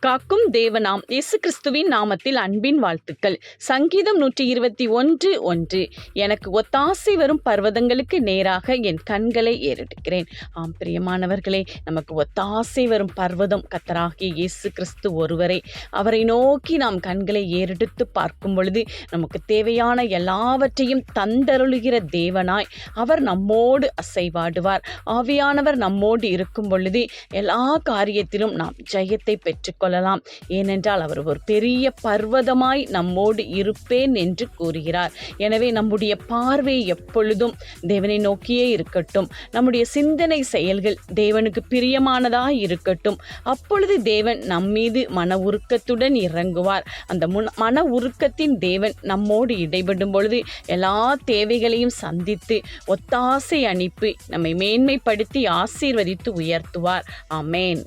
காக்கும் தேவனாம் இயேசு கிறிஸ்துவின் நாமத்தில் அன்பின் வாழ்த்துக்கள். சங்கீதம் 121:1. எனக்கு ஒத்தாசை வரும் பர்வதங்களுக்கு நேராக என் கண்களை ஏறெடுக்கிறேன். ஆம் பிரியமானவர்களே, நமக்கு ஒத்தாசை வரும் பர்வதம் கர்த்தராகிய இயேசு கிறிஸ்து ஒருவரே. அவரை நோக்கி நாம் கண்களை ஏறெடுத்து பார்க்கும் பொழுது நமக்கு தேவையான எல்லாவற்றையும் தந்தருளுகிற தேவனாய் அவர் நம்மோடு அசைவாடுவார். ஆவியானவர் நம்மோடு இருக்கும் பொழுது எல்லா காரியத்திலும் நாம் ஜெயத்தை பெற்றுக்கொள்ளலாம். ஏனென்றால் அவர் ஒரு பெரிய பர்வதமாய் நம்மோடு இருப்பேன் என்று கூறுகிறார். எனவே நம்முடைய பார்வை எப்பொழுதும் தேவனை நோக்கியே இருக்கட்டும். நம்முடைய சிந்தனை செயல்கள் தேவனுக்கு பிரியமானதாய் இருக்கட்டும். அப்பொழுது தேவன் நம்மீது மன உருக்கத்துடன் இறங்குவார். அந்த மன உருக்கத்தின் தேவன் நம்மோடு இடைபடும் பொழுது எல்லா தேவைகளையும் சந்தித்து ஒத்தாசை அனுப்பி நம்மை மேன்மைப்படுத்தி ஆசீர்வதித்து உயர்த்துவார். ஆமென்.